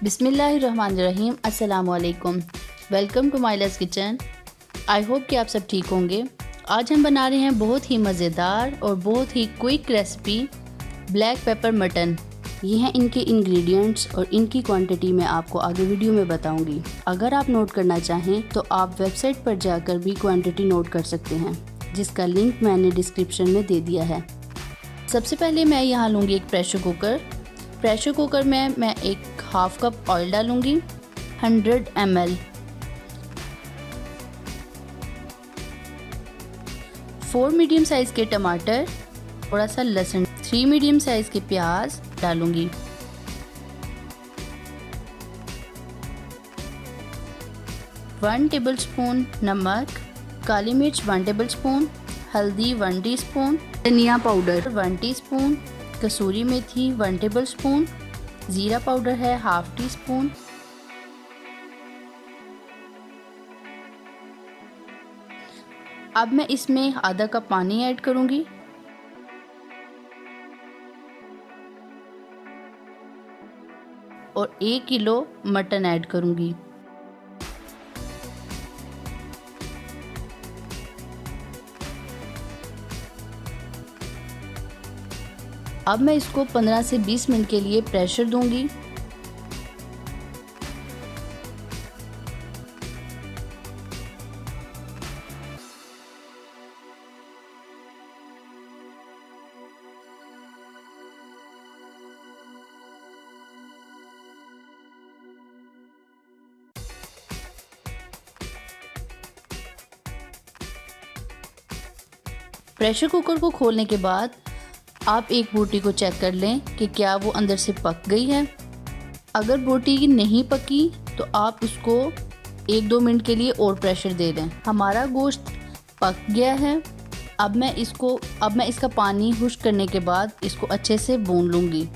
बिस्मिल्लाहिर्रहमानिर्रहीम। अस्सलाम वालेकुम। वेलकम टू माइलास किचन। आई होप कि आप सब ठीक होंगे। आज हम बना रहे हैं बहुत ही मज़ेदार और बहुत ही quick recipe black pepper mutton. ये हैं इनके इंग्रेडिएंट्स और इनकी क्वांटिटी मैं आपको आगे वीडियो में बताऊंगी। अगर आप नोट करना चाहें तो आप वेबसाइट पर जाकर भी क्वांटिटी नोट कर सकते हैं, जिसका लिंक मैंने डिस्क्रिप्शन में दे दिया है। सबसे पहले मैं यहाँ लूँगी एक प्रेशर कुकर। प्रेशर कुकर में मैं एक हाफ कप ऑयल डालूंगी, 100 ml, 4 मीडियम साइज़ के टमाटर, थोड़ा सा लहसुन, 3 मीडियम साइज़ के प्याज डालूंगी, 1 टेबलस्पून नमक, काली मिर्च 1 टेबलस्पून, हल्दी 1 टीस्पून, धनिया पाउडर 1 टीस्पून, कसूरी मेथी 1 टेबलस्पून, जीरा पाउडर है 1/2 टीस्पून, अब मैं इसमें आधा कप पानी ऐड करूंगी और 1 किलो मटन ऐड करूंगी। अब मैं इसको 15 से 20 मिनट के लिए प्रेशर दूंगी। प्रेशर कुकर को खोलने के बाद आप एक बोटी को चेक कर लें कि क्या वो अंदर से पक गई है। अगर बोटी नहीं पकी तो आप उसको 1-2 मिनट के लिए और प्रेशर दे दें। हमारा गोश्त पक गया है। अब मैं इसका पानी खुश्क करने के बाद इसको अच्छे से भून लूँगी।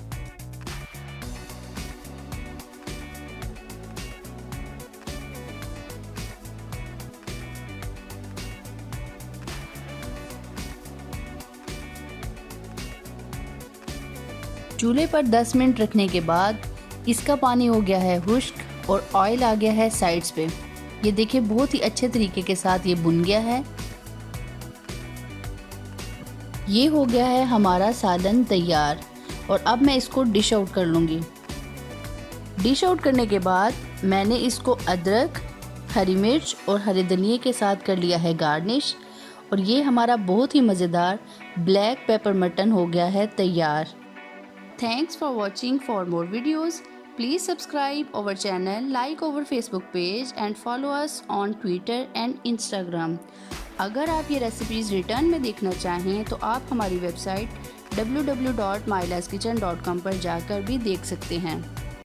चूल्हे पर 10 मिनट रखने के बाद इसका पानी हो गया है खुश्क और ऑयल आ गया है साइड्स पे। ये देखिए बहुत ही अच्छे तरीके के साथ ये भुन गया है। ये हो गया है हमारा सालन तैयार और अब मैं इसको डिश आउट कर लूँगी। डिश आउट करने के बाद मैंने इसको अदरक, हरी मिर्च और हरे धनिए के साथ कर लिया है गार्निश और ये हमारा बहुत ही मज़ेदार ब्लैक पेपर मटन हो गया है तैयार। Thanks for watching. For more videos, please subscribe our channel, like our Facebook page and follow us on Twitter and Instagram. अगर आप ये रेसिपीज़ रिटर्न में देखना चाहें तो आप हमारी वेबसाइट www.mylaskitchen.com पर जाकर भी देख सकते हैं।